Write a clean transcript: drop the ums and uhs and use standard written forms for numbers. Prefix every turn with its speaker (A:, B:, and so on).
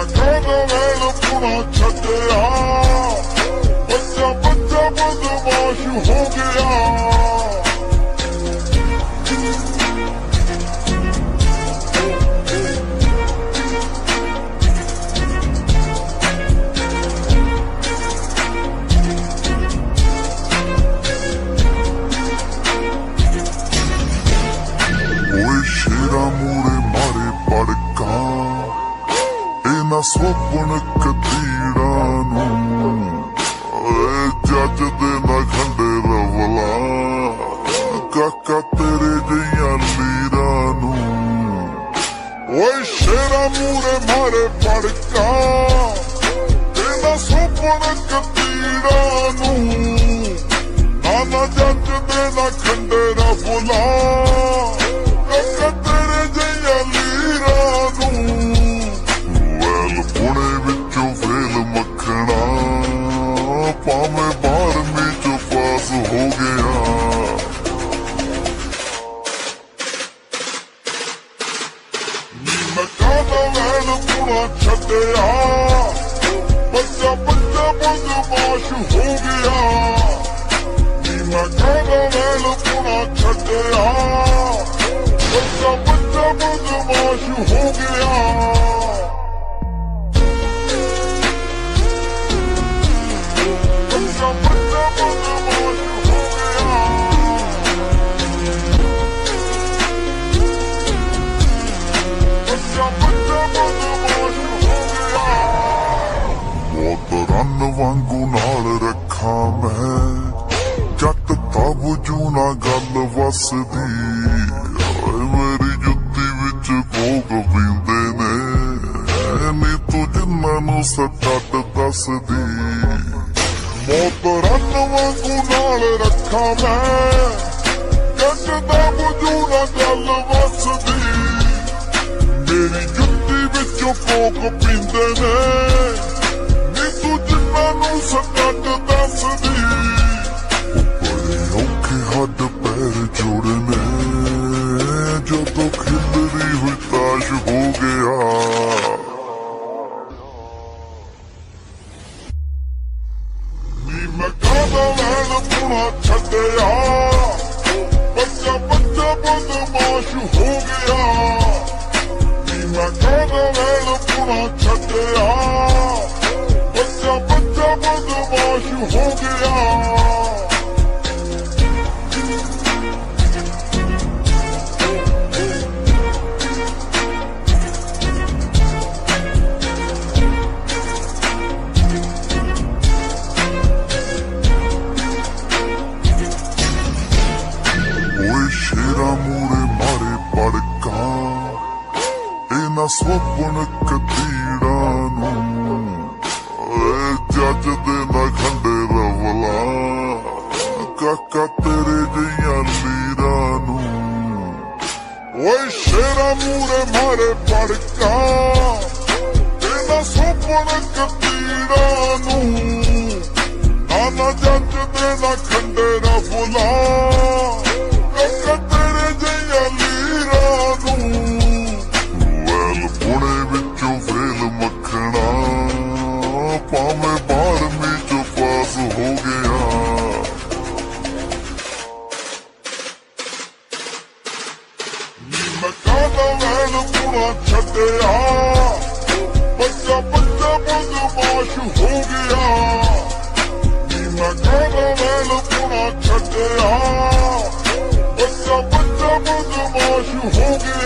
A: ਮੈਂ ਕਹਿੰਦਾ ਵੈਲ ਪੁਣਾ ਛੱਡਿਆ ਬੱਚਾ ਬੱਚਾ ਬਦਮਾਸ਼ ਹੋ ਗਿਆ ਸੁਪਨ ਕਤੀੜਾ ਨੂੰ ਜੱਜ ਦੇ ਨਾ ਖੰਡੇ ਰਵਲਾ ਕਾਕਾ ਤੇਰੇ ਜਿਹੀਆਂ ਲੀਰਾਂ ਨੂੰ ਓਏ ਸ਼ੇਰਾ ਮੂਰੇ ਮਾਰੇ ਪੜਕਾ ਇਹਦਾ ਸੁਪਨ ਕਤੀੜਾ ਨੂੰ ਨਾ ਜੱਜ ਦੇ ਨਾ ਖੰਡੇ ਰਵਲਾ ਕਾਕਾ ਤੇਰੇ ਜਿਹੀਆਂ ਲੀਰਾਂ ਨੂੰ ਪੁਣੇ ਵਿੱਚੋਂ ਵੇਲ ਮੱਖਣਾ ਭਾਵੇਂ 12ਵੀਂ ਚੋਂ ਪਾਸ ਹੋ ਗਿਆ ਮੈਂ ਕਹਿੰਦਾ ਵੈਲ ਪੁਣਾ ਛੱਡਿਆ ਬੱਚਾ ਬੱਚਾ ਬਦਮਾਸ਼ ਹੋ ਗਿਆ ਮੈਂ ਕਹਿੰਦਾ ਵੈਲ ਪੁਣਾ ਛੱਡਿਆ ਬੱਚਾ ਬੱਚਾ ਬਦਮਾਸ਼ ਹੋ ਗਿਆ ਵਾਂਗੂ ਨਾਲ ਰੱਖਾਂ ਮੈਂ ਜੱਟ ਤਾਬਜੂ ਨਾ ਗੱਲ ਵਸਦੀ ਮੇਰੀ ਜੁੱਤੀ ਵਿੱਚ ਕੋਕ ਪੀਂਦੇ ਨੇ ਨੀ ਤੂੰ ਜਿੰਨਾਂ ਨੂੰ ਸੱਟ ਦੱਸਦੀ ਮੋਤਰਨ ਵਾਂਗੂ ਨਾਲ ਰੱਖਾਂ ਮੈਂ ਜੱਟ ਤਾਬਜੂ ਨਾ ਗੱਲ ਵਸਦੀ ਮੇਰੀ ਜੁੱਤੀ ਵਿੱਚੋਂ ਕੋਕ ਪੀਂਦੇ ਨੇ ਨੂੰ ਸੱਟ ਦੱਸਦੀ ਬੜੇ ਔਖੇ ਹੱਡ ਪੈਰ ਜੋੜਨੇ ਜਦੋਂ ਖਿਲਰੀ ਹੋਈ ਤਾਸ਼ ਹੋ ਗਿਆ ਨੀ ਮੈਂ ਕਹਿੰਦਾ ਵੈਲ ਪੁਣਾ ਛੱਡਿਆ ਬੱਚਾ ਬੱਚਾ ਬਦਮਾਸ਼ ਹੋ ਗਿਆ ਨੀ ਮੈਂ ਕਹਿੰਦਾ ਵੈਲ ਪੁਣਾ ਛੱਡਿਆ ਬਦਮਾਸ਼ ਹੋ ਗਿਆ ਓਏ ਸ਼ੇਰਾ ਮੂਰੇ ਮਾਰੇ ਪੜਕਾ ਇਹਨਾਂ ਸੁਪਨ ਕਤੀੜਾ ਨੂੰ ਜੱਜ ਦੇ ਨਾ ਖੰਡੇ ਰਵਲਾ ਕਾਕਾ ਤੇਰੇ ਜਿਹੀਆਂ ਲੀਰਾਂ ਨੂੰ ਓਏ ਸ਼ੇਰਾ ਮੂਰੇ ਮਾਰੇ ਪੜਕਾ ਇਹਦਾ ਸੁਪਨ ਕਤੀੜਾ ਨੂੰ ਨਾ ਜੱਜ ਦੇ ਨਾ ਖੰਡੇ ਰਵਲਾ ਕਾਕਾ ਤੇਰੇ ਜਿਹੀਆਂ ਲੀਰਾਂ ਨੂੰ ਵੈਲ ਪੁਣੇ ਵਿੱਚੋਂ ਵੇਲ ਮੱਖਣਾ ਭਾਵੇਂ 12ਵੀਂ ਚੋਂ ਪਾਸ ਹੋ ਗਿਆ ਮੈਂ ਕਹਿੰਦਾ ਵੈਲ ਪੁਣਾ ਛੱਡਿਆ ਬੱਚਾ ਬੱਚਾ ਬਦਮਾਸ਼ ਹੋ ਗਿਆ ਮੈਂ ਕਹਿੰਦਾ ਵੈਲ ਪੁਣਾ ਛੱਡਿਆ ਬੱਚਾ ਬੱਚਾ ਬਦਮਾਸ਼ ਹੋ ਗਿਆ